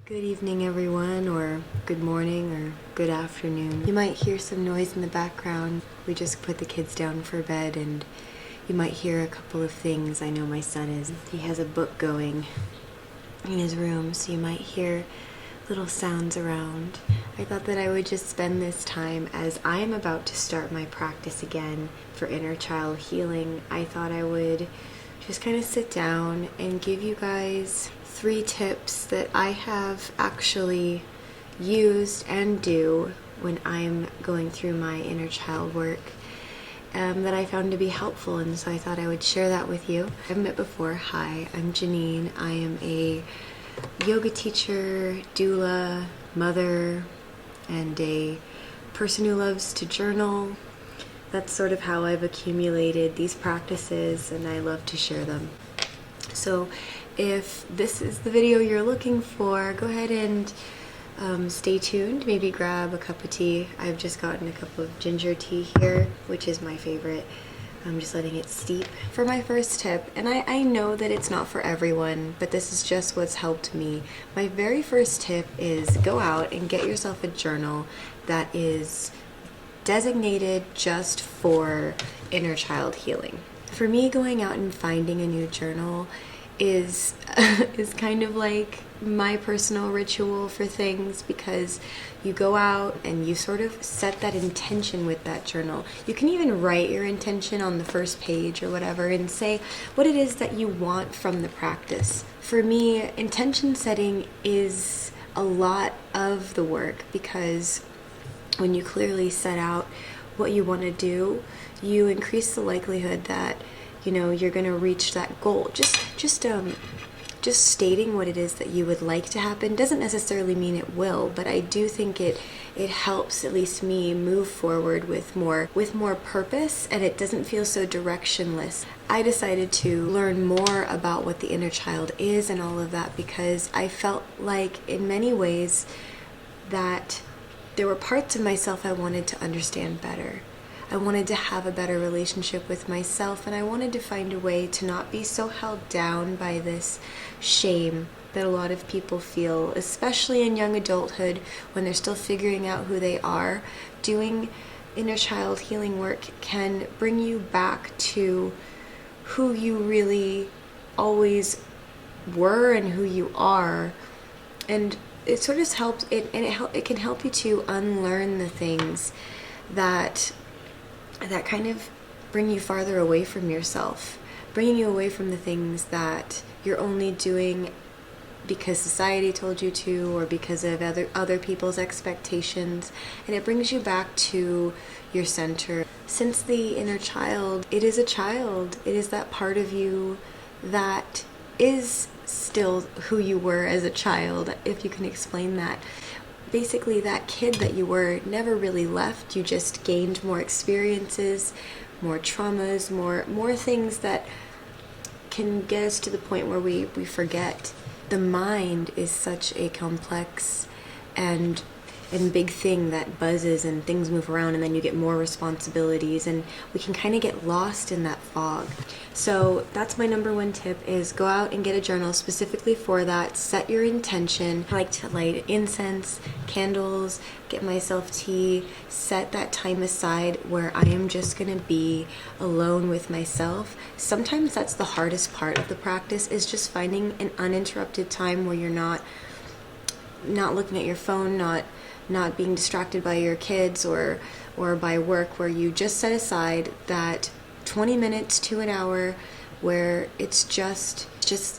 Good evening, everyone, or good morning, or good afternoon. You might hear some noise in the background. We just put the kids down for bed, and you might hear a couple of things. I know my son he has a book going in his room, so you might hear little sounds around. I thought that I would just spend this time, as I am about to start my practice again for inner child healing. I thought I would just kind of sit down and give you guys 3 tips that I have actually used and do when I'm going through my inner child work that I found to be helpful, and so I thought I would share that with you. I've met before. Hi, I'm Janine. I am a yoga teacher, doula, mother, and a person who loves to journal. That's sort of how I've accumulated these practices, and I love to share them. So if this is the video you're looking for, go ahead and stay tuned. Maybe grab a cup of tea. I've just gotten a cup of ginger tea here, which is my favorite. I'm just letting it steep. For my first tip, and I know that it's not for everyone, but this is just what's helped me. My very first tip is go out and get yourself a journal that is designated just for inner child healing. For me, going out and finding a new journal is kind of like my personal ritual for things, because you go out and you sort of set that intention with that journal. You can even write your intention on the first page or whatever and say what it is that you want from the practice. For me, intention setting is a lot of the work, because when you clearly set out what you want to do, you increase the likelihood that you're going to reach that goal. Just stating what it is that you would like to happen doesn't necessarily mean it will, but I do think it helps, at least me, move forward with more purpose, and it doesn't feel so directionless. I decided to learn more about what the inner child is and all of that, because I felt like in many ways that there were parts of myself I wanted to understand better. I wanted to have a better relationship with myself, and I wanted to find a way to not be so held down by this shame that a lot of people feel, especially in young adulthood when they're still figuring out who they are. Doing inner child healing work can bring you back to who you really always were and who you are, and it sort of helps. It can help you to unlearn the things that kind of bring you farther away from yourself, bringing you away from the things that you're only doing because society told you to, or because of other people's expectations, and it brings you back to your center. Since the inner child, it is a child. It is that part of you that is still who you were as a child, if you can explain that. Basically, that kid that you were never really left. You just gained more experiences, more traumas, more things that can get us to the point where we forget. The mind is such a complex and big thing that buzzes and things move around, and then you get more responsibilities, and we can kind of get lost in that fog. So that's my number 1 tip, is go out and get a journal specifically for that. Set your intention. I like to light incense, candles, get myself tea, set that time aside where I am just going to be alone with myself. Sometimes that's the hardest part of the practice, is just finding an uninterrupted time where you're not looking at your phone, not being distracted by your kids or by work, where you just set aside that 20 minutes to an hour where it's just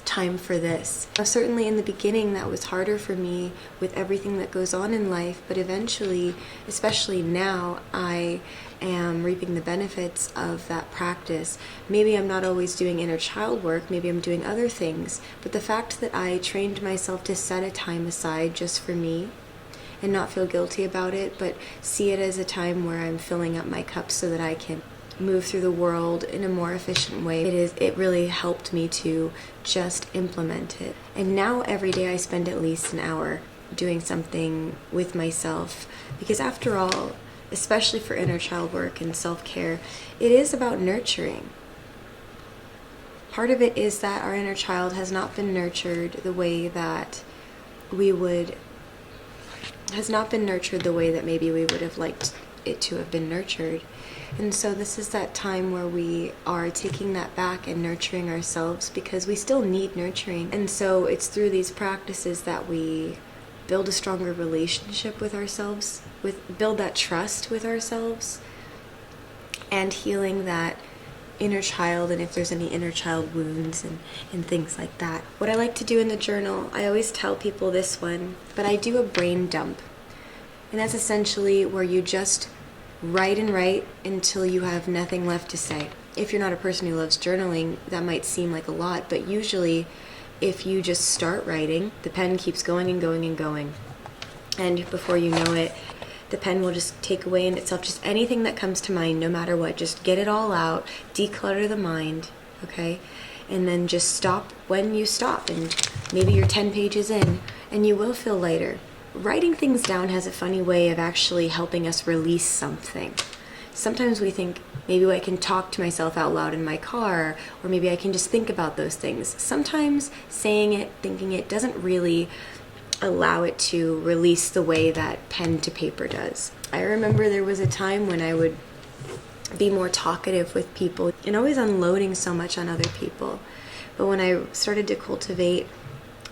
time for this. Now, certainly in the beginning that was harder for me with everything that goes on in life, but eventually, especially now, I am reaping the benefits of that practice. Maybe I'm not always doing inner child work, maybe I'm doing other things, but the fact that I trained myself to set a time aside just for me and not feel guilty about it, but see it as a time where I'm filling up my cup so that I can move through the world in a more efficient way. It really helped me to just implement it. And now every day I spend at least an hour doing something with myself, because after all, especially for inner child work and self-care, it is about nurturing. Part of it is that our inner child has not been nurtured the way that has not been nurtured the way that maybe we would have liked it to have been nurtured. And so this is that time where we are taking that back and nurturing ourselves, because we still need nurturing. And so it's through these practices that we build a stronger relationship with ourselves, build that trust with ourselves, and healing that inner child, and if there's any inner child wounds and things like that. What I like to do in the journal, I always tell people this one, but I do a brain dump. And that's essentially where you just write and write until you have nothing left to say. If you're not a person who loves journaling, that might seem like a lot, but usually if you just start writing, the pen keeps going and going and going. And before you know it, the pen will just take away in itself just anything that comes to mind, no matter what. Just get it all out, declutter the mind, okay? And then just stop when you stop, and maybe you're 10 pages in, and you will feel lighter. Writing things down has a funny way of actually helping us release something. Sometimes we think, maybe I can talk to myself out loud in my car, or maybe I can just think about those things. Sometimes saying it, thinking it, doesn't really allow it to release the way that pen to paper does. I remember there was a time when I would be more talkative with people and always unloading so much on other people. But when I started to cultivate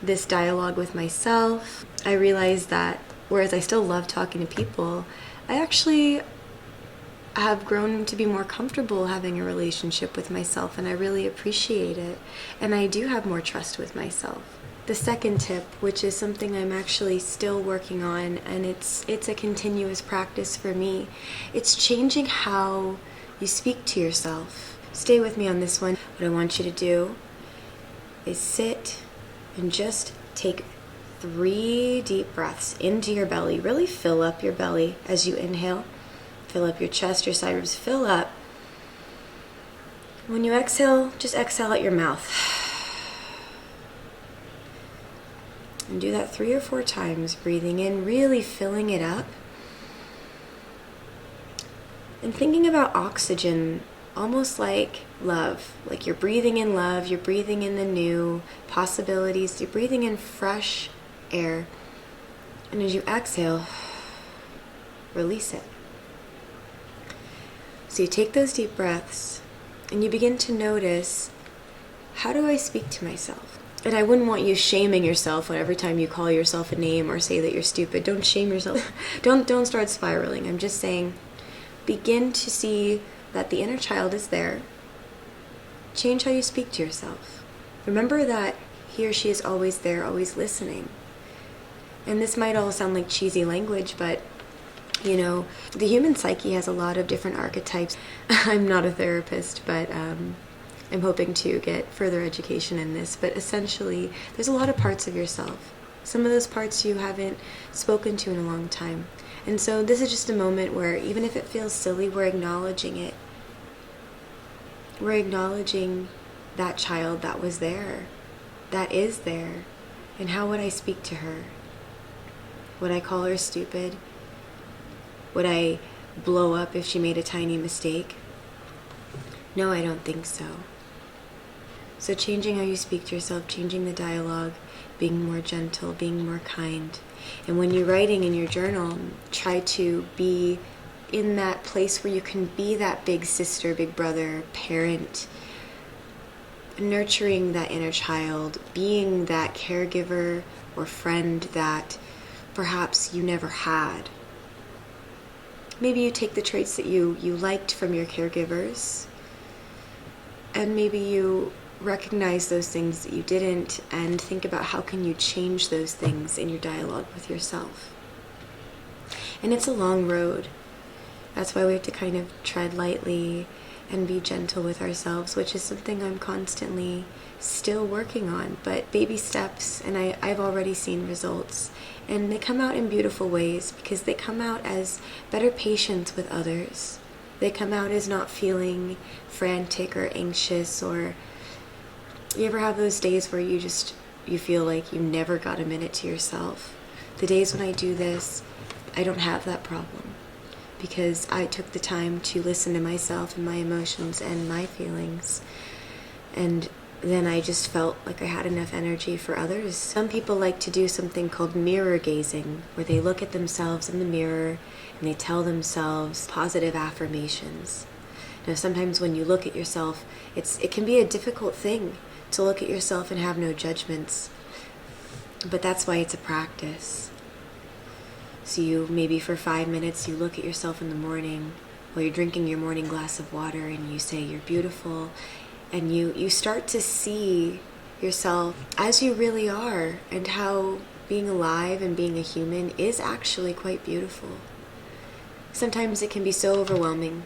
this dialogue with myself, I realized that whereas I still love talking to people, I actually have grown to be more comfortable having a relationship with myself, and I really appreciate it. And I do have more trust with myself. The second tip, which is something I'm actually still working on, and it's a continuous practice for me, it's changing how you speak to yourself. Stay with me on this one. What I want you to do is sit and just take 3 deep breaths into your belly. Really fill up your belly as you inhale. Fill up your chest, your side ribs, fill up. When you exhale, just exhale out your mouth. And do that 3 or 4 times, breathing in, really filling it up. And thinking about oxygen almost like love. Like you're breathing in love, you're breathing in the new possibilities, you're breathing in fresh air. And as you exhale, release it. So you take those deep breaths and you begin to notice, how do I speak to myself? And I wouldn't want you shaming yourself every time you call yourself a name or say that you're stupid. Don't shame yourself. Don't start spiraling. I'm just saying, begin to see that the inner child is there. Change how you speak to yourself. Remember that he or she is always there, always listening. And this might all sound like cheesy language, but you know, the human psyche has a lot of different archetypes. I'm not a therapist, but I'm hoping to get further education in this, but essentially there's a lot of parts of yourself. Some of those parts you haven't spoken to in a long time. And so this is just a moment where even if it feels silly, we're acknowledging it. We're acknowledging that child that was there, that is there. And how would I speak to her? Would I call her stupid? Would I blow up if she made a tiny mistake? No, I don't think so. So changing how you speak to yourself, changing the dialogue, being more gentle, being more kind. And when you're writing in your journal, try to be in that place where you can be that big sister, big brother, parent, nurturing that inner child, being that caregiver or friend that perhaps you never had. Maybe you take the traits that you liked from your caregivers, and maybe you recognize those things that you didn't, and think about how can you change those things in your dialogue with yourself. And it's a long road. That's why we have to kind of tread lightly and be gentle with ourselves, which is something I'm constantly still working on, but baby steps, and I've already seen results. And they come out in beautiful ways, because they come out as better patience with others. They come out as not feeling frantic or anxious, or you ever have those days where you feel like you never got a minute to yourself? The days when I do this, I don't have that problem, because I took the time to listen to myself and my emotions and my feelings. And then I just felt like I had enough energy for others. Some people like to do something called mirror gazing, where they look at themselves in the mirror and they tell themselves positive affirmations. Now, sometimes when you look at yourself, it can be a difficult thing to look at yourself and have no judgments. But that's why it's a practice. So you, maybe for 5 minutes, you look at yourself in the morning while you're drinking your morning glass of water and you say you're beautiful, and you start to see yourself as you really are, and how being alive and being a human is actually quite beautiful. Sometimes it can be so overwhelming,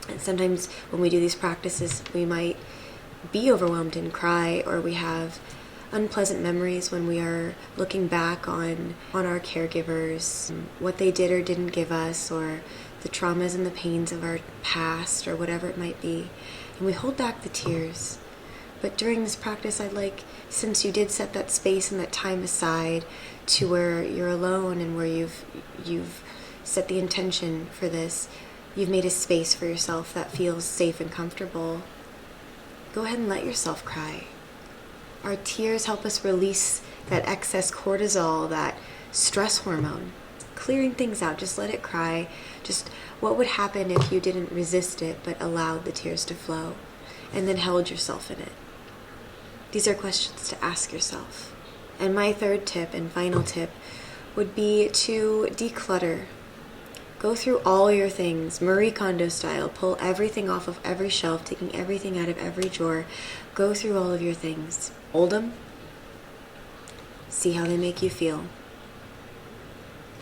and sometimes when we do these practices we might be overwhelmed and cry, or we have unpleasant memories when we are looking back on our caregivers, what they did or didn't give us, or the traumas and the pains of our past, or whatever it might be. And we hold back the tears. But during this practice, I'd like, since you did set that space and that time aside to where you're alone and where you've set the intention for this, you've made a space for yourself that feels safe and comfortable, go ahead and let yourself cry. Our tears help us release that excess cortisol, that stress hormone. Clearing things out, just let it cry. Just what would happen if you didn't resist it but allowed the tears to flow and then held yourself in it? These are questions to ask yourself. And my third tip and final tip would be to declutter. Go through all your things, Marie Kondo style. Pull everything off of every shelf, taking everything out of every drawer. Go through all of your things. Hold them. See how they make you feel.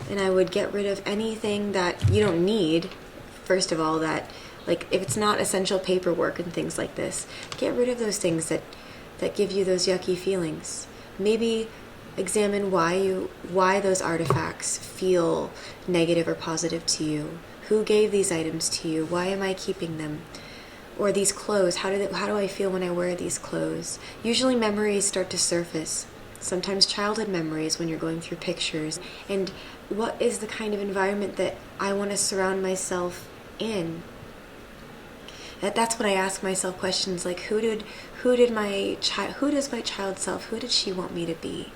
And I would get rid of anything that you don't need. First of all, that, like, if it's not essential paperwork and things like this, get rid of those things that give you those yucky feelings. Maybe examine why those artifacts feel negative or positive to you. Who gave these items to you? Why am I keeping them? Or these clothes, how do I feel when I wear these clothes? Usually memories start to surface. Sometimes childhood memories when you're going through pictures. And what is the kind of environment that I want to surround myself in? That's when I ask myself questions like, who does my child self, who did she want me to be?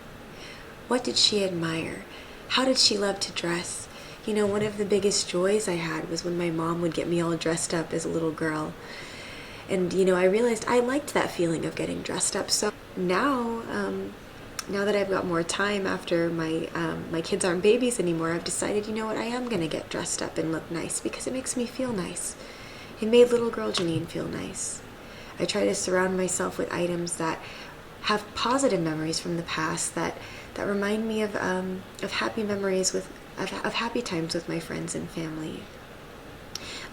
What did she admire? How did she love to dress? You know, one of the biggest joys I had was when my mom would get me all dressed up as a little girl. And, you know, I realized I liked that feeling of getting dressed up. So now that I've got more time after my kids aren't babies anymore, I've decided, you know what, I am going to get dressed up and look nice because it makes me feel nice. It made little girl Janine feel nice. I try to surround myself with items that have positive memories from the past that remind me of happy memories of happy times with my friends and family.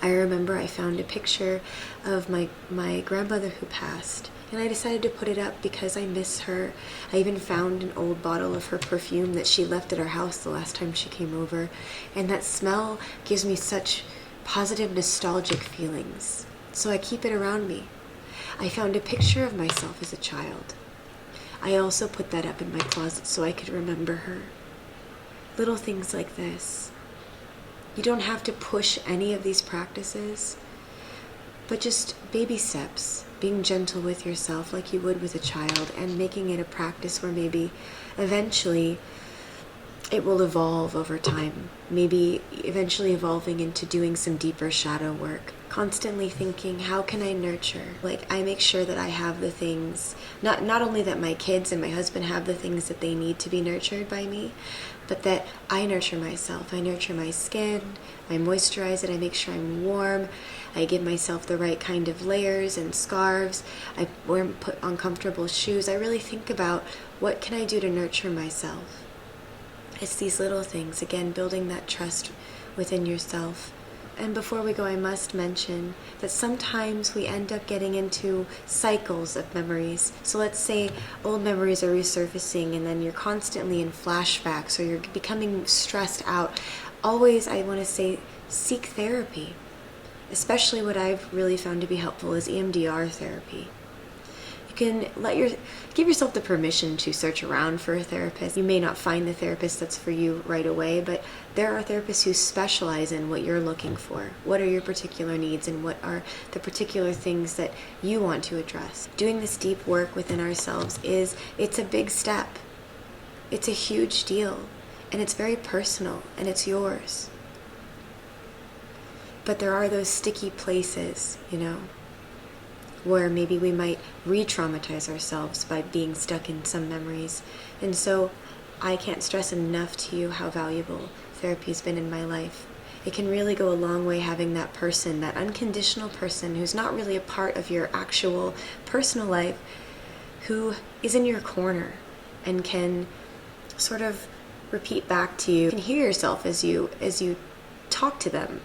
I remember I found a picture of my grandmother who passed, and I decided to put it up because I miss her. I even found an old bottle of her perfume that she left at our house the last time she came over, and that smell gives me such positive nostalgic feelings. So I keep it around me. I found a picture of myself as a child. I also put that up in my closet so I could remember her. Little things like this. You don't have to push any of these practices, but just baby steps, being gentle with yourself like you would with a child, and making it a practice where maybe eventually it will evolve over time, maybe eventually evolving into doing some deeper shadow work. Constantly thinking, how can I nurture? Like, I make sure that I have the things, not only that my kids and my husband have the things that they need to be nurtured by me, but that I nurture myself. I nurture my skin, I moisturize it, I make sure I'm warm, I give myself the right kind of layers and scarves, I put on comfortable shoes. I really think about what can I do to nurture myself. It's these little things, again, building that trust within yourself. And before we go, I must mention that sometimes we end up getting into cycles of memories. So let's say old memories are resurfacing and then you're constantly in flashbacks or you're becoming stressed out. Always, I want to say, seek therapy. Especially what I've really found to be helpful is EMDR therapy. can give yourself the permission to search around for a therapist. You may not find the therapist that's for you right away, but there are therapists who specialize in what you're looking for. What are your particular needs, and what are the particular things that you want to address? Doing this deep work within ourselves it's a big step. It's a huge deal, and it's very personal, and it's yours. But there are those sticky places, where maybe we might re-traumatize ourselves by being stuck in some memories. And so I can't stress enough to you how valuable therapy has been in my life. It can really go a long way having that person, that unconditional person who's not really a part of your actual personal life, who is in your corner and can sort of repeat back to you. You can hear yourself as you talk to them.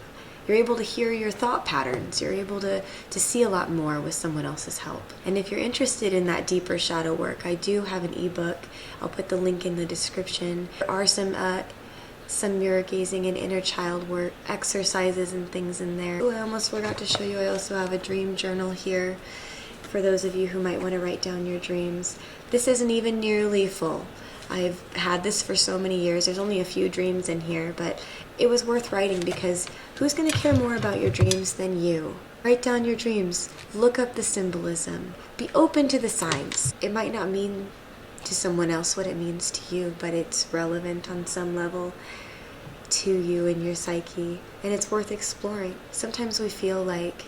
You're able to hear your thought patterns. You're able to see a lot more with someone else's help. And if you're interested in that deeper shadow work, I do have an ebook. I'll put the link in the description. There are some mirror gazing and inner child work exercises and things in there. Oh, I almost forgot to show you. I also have a dream journal here for those of you who might want to write down your dreams. This isn't even nearly full. I've had this for so many years. There's only a few dreams in here, but it was worth writing because who's going to care more about your dreams than you? Write down your dreams. Look up the symbolism. Be open to the signs. It might not mean to someone else what it means to you, but it's relevant on some level to you and your psyche, and it's worth exploring. Sometimes we feel like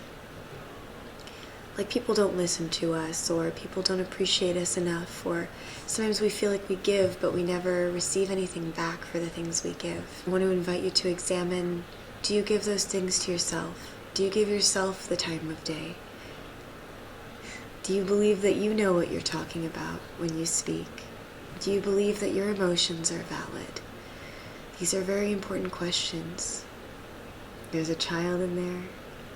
people don't listen to us, or people don't appreciate us enough, or sometimes we feel like we give but we never receive anything back for the things we give. I want to invite you to examine, do you give those things to yourself? Do you give yourself the time of day? Do you believe that you know what you're talking about when you speak? Do you believe that your emotions are valid? These are very important questions. There's a child in there,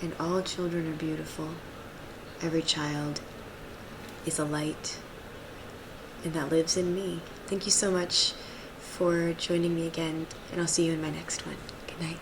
and all children are beautiful. Every child is a light, and that lives in me. Thank you so much for joining me again, and I'll see you in my next one. Good night.